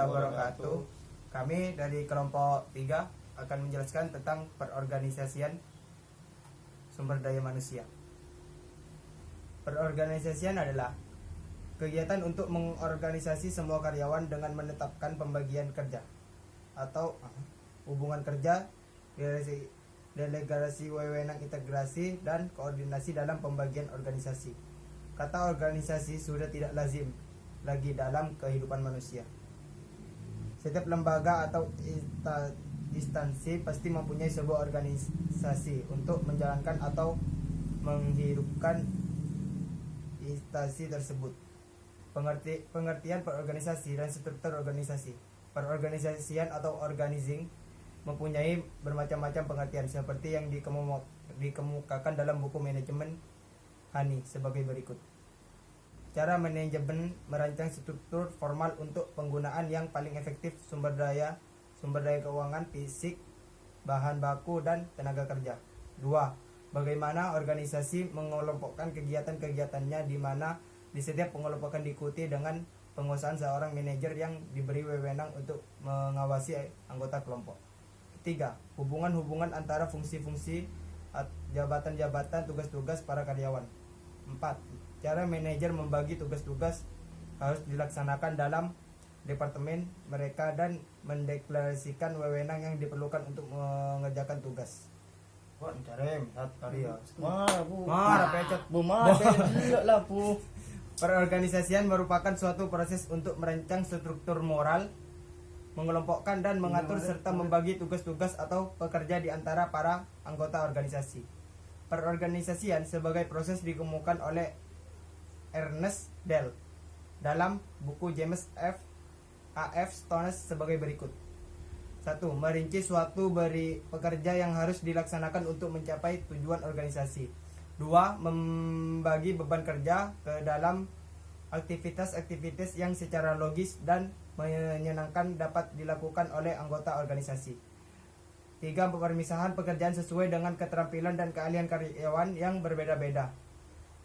wabarakatuh. Kami dari kelompok 3 akan menjelaskan tentang perorganisasian sumber daya manusia. Perorganisasian adalah kegiatan untuk mengorganisasi semua karyawan dengan menetapkan pembagian kerja atau hubungan kerja, delegasi wewenang, integrasi, dan koordinasi dalam pembagian organisasi. Kata organisasi sudah tidak lazim lagi dalam kehidupan manusia. Setiap lembaga atau instansi pasti mempunyai sebuah organisasi untuk menjalankan atau menghidupkan instansi tersebut. Pengertian perorganisasi dan struktur organisasi. Perorganisasian atau organizing mempunyai bermacam-macam pengertian seperti yang dikemukakan dalam buku manajemen Hani sebagai berikut. Cara manajemen merancang struktur formal untuk penggunaan yang paling efektif sumber daya keuangan, fisik, bahan baku, dan tenaga kerja. 2. Bagaimana organisasi mengelompokkan kegiatan-kegiatannya di mana di setiap pengelompokan diikuti dengan penguasaan seorang manajer yang diberi wewenang untuk mengawasi anggota kelompok. 3. Hubungan-hubungan antara fungsi-fungsi, jabatan-jabatan, tugas-tugas para karyawan. 4. Cara manajer membagi tugas-tugas harus dilaksanakan dalam departemen mereka dan mendeklarasikan wewenang yang diperlukan untuk mengerjakan tugas. Wah, carem saat karya. Perorganisasian merupakan suatu proses untuk merancang struktur moral, mengelompokkan dan mengatur serta membagi tugas-tugas atau pekerja di antara para anggota organisasi. Perorganisasian sebagai proses dikemukakan oleh Ernest Dell dalam buku James A. F. Stones sebagai berikut. 1. Merinci suatu pekerja yang harus dilaksanakan untuk mencapai tujuan organisasi. 2. Membagi beban kerja ke dalam aktivitas-aktivitas yang secara logis dan menyenangkan dapat dilakukan oleh anggota organisasi. 3. Pemisahan pekerjaan sesuai dengan keterampilan dan keahlian karyawan yang berbeda-beda.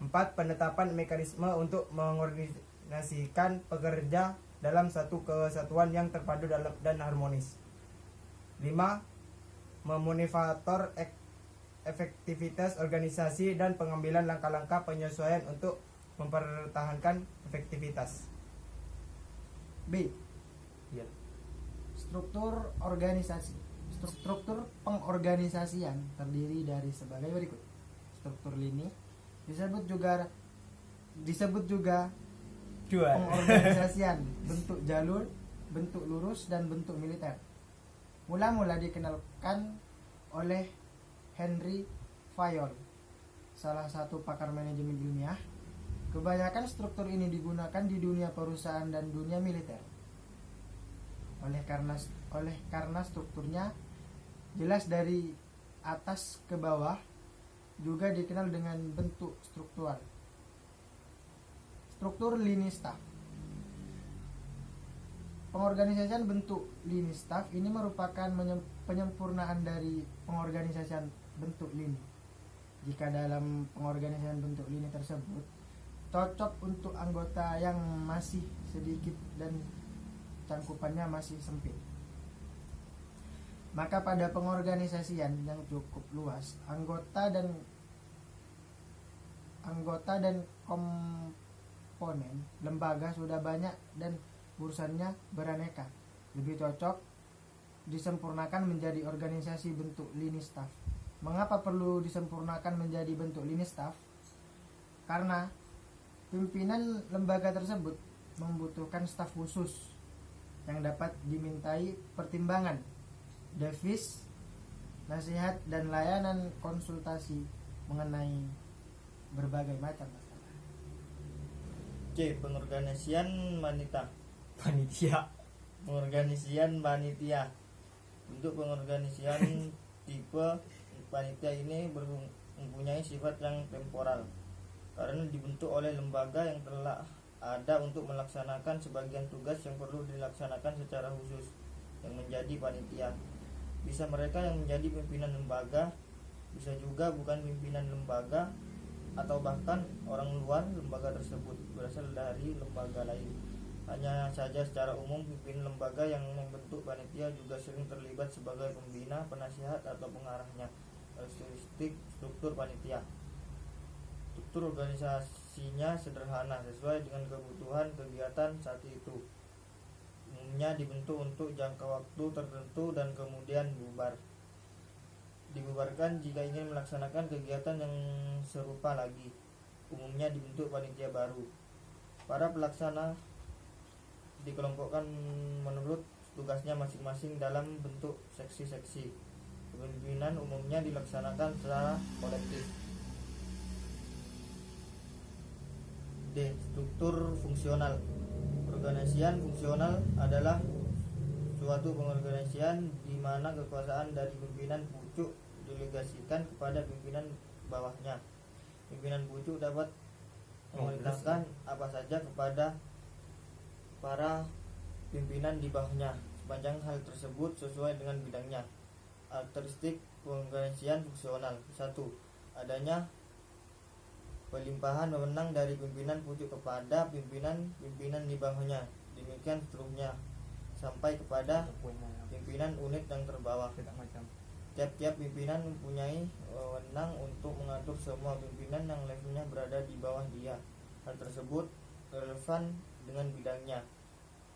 4. Penetapan mekanisme untuk mengorganisasikan pekerja dalam satu kesatuan yang terpadu dan harmonis. 5. Memonitor efektivitas organisasi dan pengambilan langkah-langkah penyesuaian untuk mempertahankan efektivitas. B. Struktur organisasi. Struktur pengorganisasian terdiri dari sebagai berikut. Struktur lini disebut juga pengorganisasian bentuk jalur, bentuk lurus, dan bentuk militer. Mula-mula dikenalkan oleh Henry Fayol, salah satu pakar manajemen ilmiah. Kebanyakan struktur ini digunakan di dunia perusahaan dan dunia militer. Oleh karena strukturnya jelas dari atas ke bawah, juga dikenal dengan bentuk struktural. Struktur lini staf. Pengorganisasian bentuk lini staf ini merupakan penyempurnaan dari pengorganisasian bentuk lini. Jika dalam pengorganisasian bentuk lini tersebut cocok untuk anggota yang masih sedikit dan cangkupannya masih sempit, maka pada pengorganisasian yang cukup luas, anggota dan komponen lembaga sudah banyak dan urusannya beraneka, lebih cocok disempurnakan menjadi organisasi bentuk lini staf. Mengapa perlu disempurnakan menjadi bentuk lini staf? Karena pimpinan lembaga tersebut membutuhkan staf khusus yang dapat dimintai pertimbangan, devis, nasihat, dan layanan konsultasi mengenai berbagai macam masalah. C. Pengorganisasian Panitia. Pengorganisasian panitia. Untuk pengorganisasian tipe panitia ini mempunyai sifat yang temporal karena dibentuk oleh lembaga yang telah ada untuk melaksanakan sebagian tugas yang perlu dilaksanakan secara khusus yang menjadi panitia. Bisa mereka yang menjadi pimpinan lembaga, bisa juga bukan pimpinan lembaga, atau bahkan orang luar lembaga tersebut berasal dari lembaga lain. Hanya saja secara umum pimpinan lembaga yang membentuk panitia juga sering terlibat sebagai pembina, penasihat, atau pengarahnya. Karakteristik struktur panitia. Struktur organisasinya sederhana, sesuai dengan kebutuhan kegiatan saat itu. Umumnya dibentuk untuk jangka waktu tertentu dan kemudian dibubarkan jika ingin melaksanakan kegiatan yang serupa lagi. Umumnya dibentuk panitia baru. Para pelaksana dikelompokkan menurut tugasnya masing-masing dalam bentuk seksi-seksi. Kepemimpinan umumnya dilaksanakan secara kolektif. D. Struktur fungsional. Organisasian fungsional adalah suatu pengorganisasian di mana kekuasaan dari pimpinan pucuk delegasikan kepada pimpinan bawahnya. Pimpinan pucuk dapat memerintahkan apa saja kepada para pimpinan di bawahnya sepanjang hal tersebut sesuai dengan bidangnya. Karakteristik pengorganisasian fungsional. 1. Adanya pelimpahan wewenang dari pimpinan pucuk kepada pimpinan di bawahnya. Demikian seterusnya sampai kepada pimpinan unit yang terbawah. Tiap-tiap pimpinan mempunyai wewenang untuk mengatur semua pimpinan yang levelnya berada di bawah dia. Hal tersebut relevan dengan bidangnya,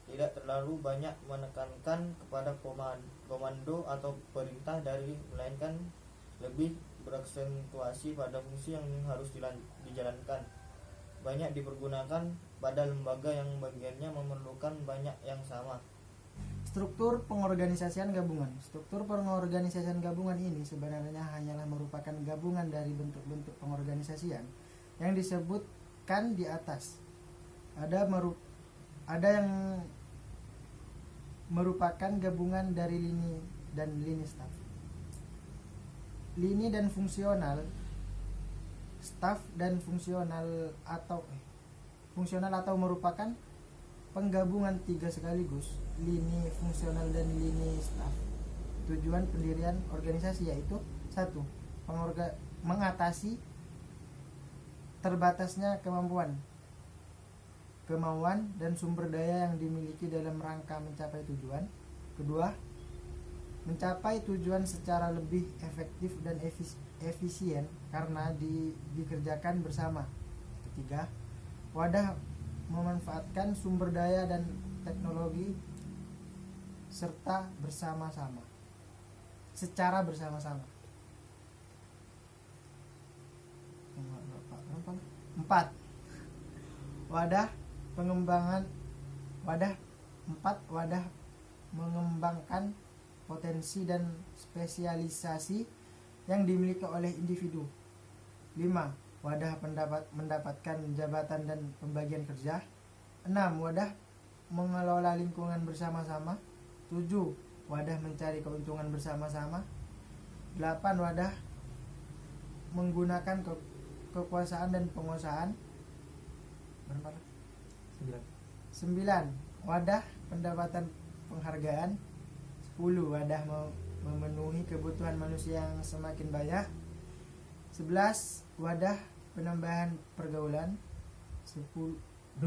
tidak terlalu banyak menekankan kepada komando atau perintah dari, melainkan lebih beraksentuasi pada fungsi yang harus dijalankan. Banyak dipergunakan pada lembaga yang bagiannya memerlukan banyak yang sama. Struktur pengorganisasian gabungan. Struktur pengorganisasian gabungan ini sebenarnya hanyalah merupakan gabungan dari bentuk-bentuk pengorganisasian yang disebutkan di atas. Ada yang merupakan gabungan dari lini dan lini staf. Lini dan fungsional, staf dan fungsional atau merupakan penggabungan tiga sekaligus, lini, fungsional, dan lini staf. Tujuan pendirian organisasi yaitu 1. Mengatasi terbatasnya kemauan dan sumber daya yang dimiliki dalam rangka mencapai tujuan. 2. Mencapai tujuan secara lebih efektif dan efisien karena dikerjakan bersama. 3. Wadah memanfaatkan sumber daya dan teknologi serta secara bersama-sama. 4. Wadah mengembangkan potensi dan spesialisasi yang dimiliki oleh individu. 5. Wadah mendapatkan jabatan dan pembagian kerja. 6. Wadah mengelola lingkungan bersama-sama. 7. Wadah mencari keuntungan bersama-sama. 8. Wadah menggunakan kekuasaan dan penguasaan. 9. Wadah pendapatan penghargaan. 10. Wadah memenuhi kebutuhan manusia yang semakin banyak. 11. Wadah penambahan pergaulan. 12.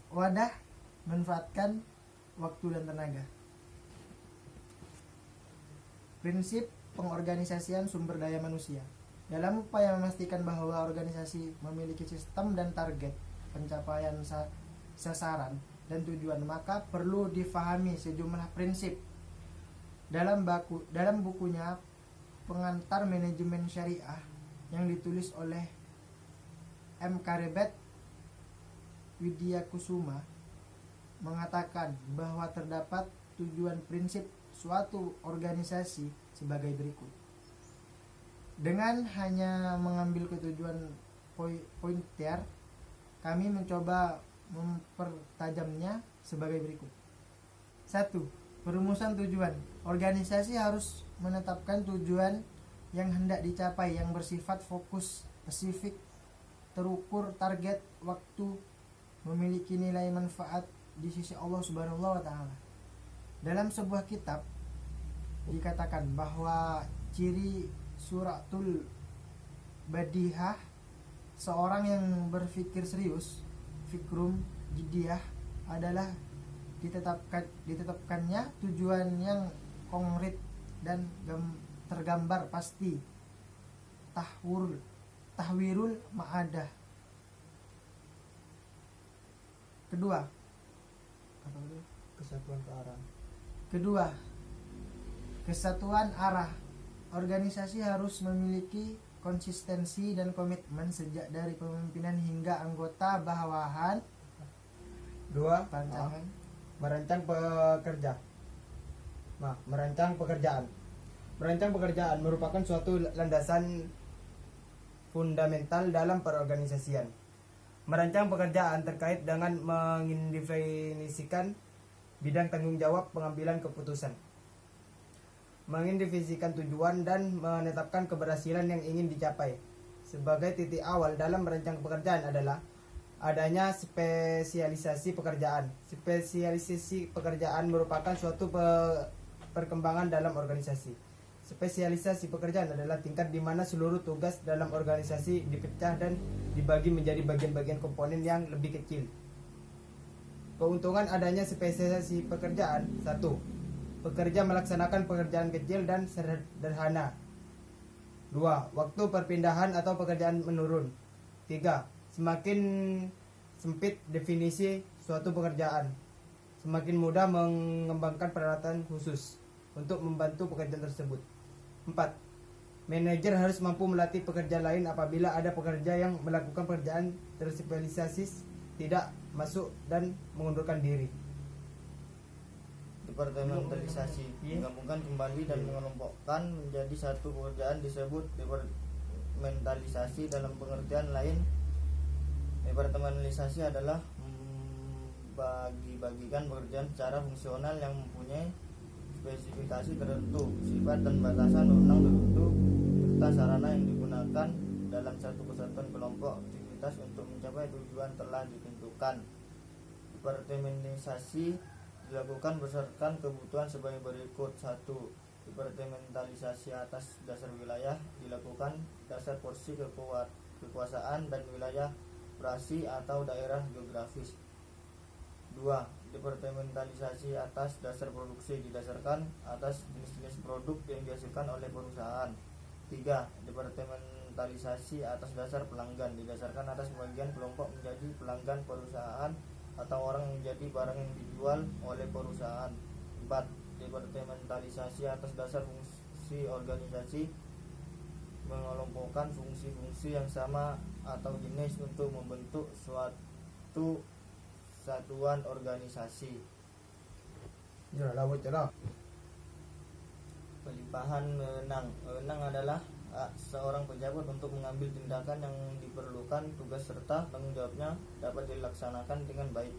Wadah manfaatkan waktu dan tenaga. Prinsip pengorganisasian sumber daya manusia. Dalam upaya memastikan bahwa organisasi memiliki sistem dan target pencapaian sasaran dan tujuan, maka perlu difahami sejumlah prinsip. Dalam bukunya Pengantar Manajemen Syariah yang ditulis oleh M. Karebet Widyakusuma mengatakan bahwa terdapat tujuan prinsip suatu organisasi sebagai berikut. Dengan hanya mengambil ketujuan pointer, kami mencoba mempertajamnya sebagai berikut. 1. Perumusan tujuan. Organisasi harus menetapkan tujuan yang hendak dicapai yang bersifat fokus, spesifik, terukur, target, waktu, memiliki nilai manfaat di sisi Allah Subhanahu wa taala. Dalam sebuah kitab dikatakan bahwa ciri suratul badihah seorang yang berpikir serius, fikrum jiddiyah adalah ditetapkannya tujuan yang konkret dan tergambar pasti. Tahwirul ma'adah. Kedua, Kesatuan ke arah. Kedua, kesatuan arah. Organisasi harus memiliki konsistensi dan komitmen sejak dari pemimpinan hingga anggota bawahan. 2. Perancangan. Merancang pekerja. Merancang pekerjaan. Merancang pekerjaan merupakan suatu landasan fundamental dalam perorganisasian. Merancang pekerjaan terkait dengan mendefinisikan bidang tanggung jawab pengambilan keputusan, mendefinisikan tujuan dan menetapkan keberhasilan yang ingin dicapai. Sebagai titik awal dalam merancang pekerjaan adalah adanya spesialisasi pekerjaan. Spesialisasi pekerjaan merupakan suatu perkembangan dalam organisasi. Spesialisasi pekerjaan adalah tingkat di mana seluruh tugas dalam organisasi dipecah dan dibagi menjadi bagian-bagian komponen yang lebih kecil. Keuntungan adanya spesialisasi pekerjaan: 1. Pekerja melaksanakan pekerjaan kecil dan sederhana. 2. Waktu perpindahan atau pekerjaan menurun. 3. Semakin sempit definisi suatu pekerjaan, semakin mudah mengembangkan peralatan khusus untuk membantu pekerjaan tersebut. 4. Manajer harus mampu melatih pekerja lain apabila ada pekerja yang melakukan pekerjaan terspesialisasi tidak masuk dan mengundurkan diri. Departementalisasi menggabungkan kembali dan mengelompokkan menjadi satu pekerjaan disebut departementalisasi. Dalam pengertian lain, departementalisasi adalah bagi-bagikan pekerjaan secara fungsional yang mempunyai spesifikasi tertentu, sifat dan batasan wewenang tertentu, serta sarana yang digunakan dalam satu kesatuan kelompok aktivitas untuk mencapai tujuan telah ditentukan. Departementalisasi dilakukan berdasarkan kebutuhan sebagai berikut. 1. Departementalisasi atas dasar wilayah dilakukan dasar porsi kekuasaan dan wilayah operasi atau daerah geografis. 2. Departementalisasi atas dasar produksi didasarkan atas jenis-jenis produk yang dihasilkan oleh perusahaan. 3. Departementalisasi atas dasar pelanggan didasarkan atas pembagian kelompok menjadi pelanggan perusahaan atau orang yang menjadi barang yang dijual oleh perusahaan. 4. Departementalisasi atas dasar fungsi organisasi mengelompokkan fungsi-fungsi yang sama atau jenis untuk membentuk suatu satuan organisasi. Ya, lawat je lah. Pelimpahan wewenang. Wewenang adalah hak seorang pejabat untuk mengambil tindakan yang diperlukan. Tugas serta tanggung jawabnya dapat dilaksanakan dengan baik.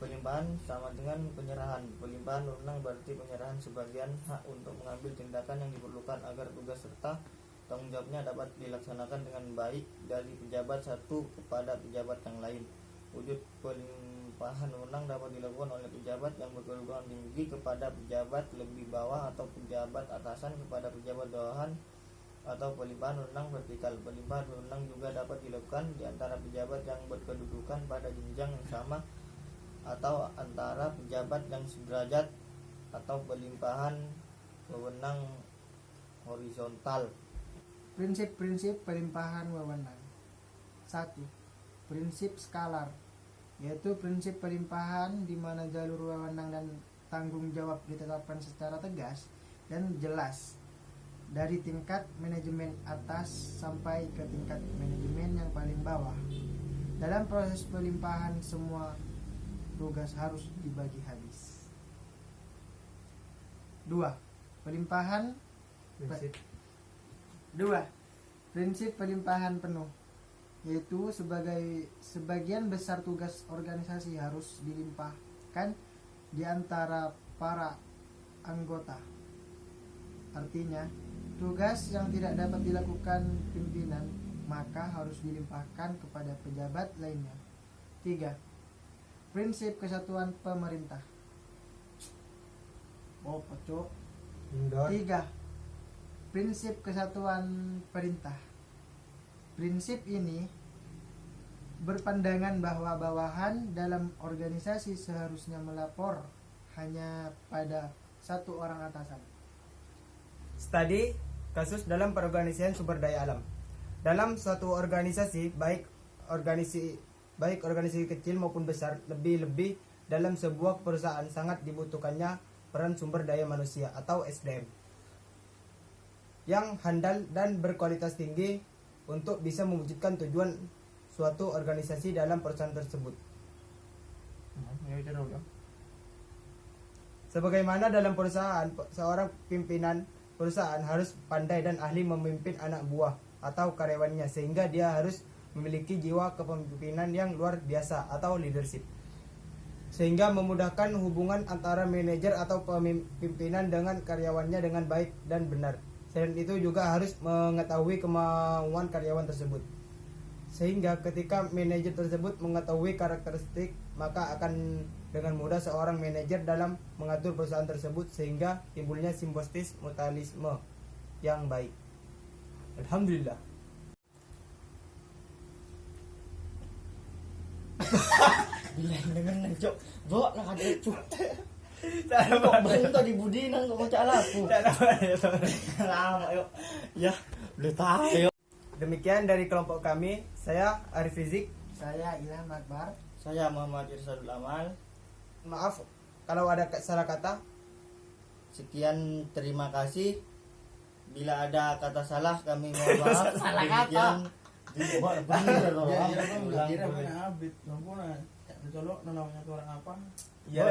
Pelimpahan sama dengan penyerahan. Pelimpahan wewenang berarti penyerahan sebagian hak untuk mengambil tindakan yang diperlukan agar tugas serta tanggung jawabnya dapat dilaksanakan dengan baik dari pejabat satu kepada pejabat yang lain. Wujud pelimpahan wewenang dapat dilakukan oleh pejabat yang berkedudukan tinggi kepada pejabat lebih bawah atau pejabat atasan kepada pejabat bawahan, atau pelimpahan wewenang vertikal. Pelimpahan wewenang juga dapat dilakukan di antara pejabat yang berkedudukan pada jenjang yang sama atau antara pejabat yang sederajat, atau pelimpahan wewenang horizontal. Prinsip-prinsip pelimpahan wewenang. 1. Prinsip skalar, yaitu prinsip pelimpahan di mana jalur wewenang dan tanggung jawab ditetapkan secara tegas dan jelas dari tingkat manajemen atas sampai ke tingkat manajemen yang paling bawah. Dalam proses pelimpahan semua tugas harus dibagi habis. 2. Pelimpahan Prinsip. 2. Prinsip pelimpahan penuh, yaitu sebagian besar tugas organisasi harus dilimpahkan di antara para anggota. Artinya, tugas yang tidak dapat dilakukan pimpinan maka harus dilimpahkan kepada pejabat lainnya. 3. Prinsip kesatuan pemerintah. Oh, pocok. 3. Prinsip kesatuan perintah. Prinsip ini berpandangan bahwa bawahan dalam organisasi seharusnya melapor hanya pada satu orang atasan. Studi kasus dalam perorganisasian sumber daya alam. Dalam suatu organisasi, baik organisasi kecil maupun besar, lebih-lebih dalam sebuah perusahaan sangat dibutuhkannya peran sumber daya manusia atau SDM yang handal dan berkualitas tinggi untuk bisa mewujudkan tujuan suatu organisasi dalam perusahaan tersebut. Sebagaimana dalam perusahaan, seorang pimpinan perusahaan harus pandai dan ahli memimpin anak buah atau karyawannya, sehingga dia harus memiliki jiwa kepemimpinan yang luar biasa atau leadership, sehingga memudahkan hubungan antara manajer atau pimpinan dengan karyawannya dengan baik dan benar. Selain itu juga harus mengetahui kemauan karyawan tersebut, sehingga ketika manajer tersebut mengetahui karakteristik, maka akan dengan mudah seorang manajer dalam mengatur perusahaan tersebut, sehingga timbulnya simbiosis mutualisme yang baik. Alhamdulillah. Bilang dengan cok, bawa lah ada cok. Kok bentuk di budi nang kok cak laku. Lama yuk. Ya, udah tahu yuk. Demikian dari kelompok kami. Saya Arif Fizik. Saya Ilham Akbar. Saya Muhammad Irsadul Amal. Maaf kalau ada salah kata. Sekian, terima kasih. Bila ada kata salah kami mohon maaf. Salah Demikian. Bener loh. Ya,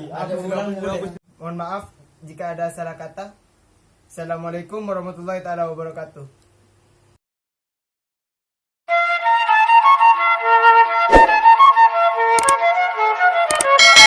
Ada ulang boleh. Mohon maaf jika ada salah kata. Assalamualaikum warahmatullahi taala wabarakatuh.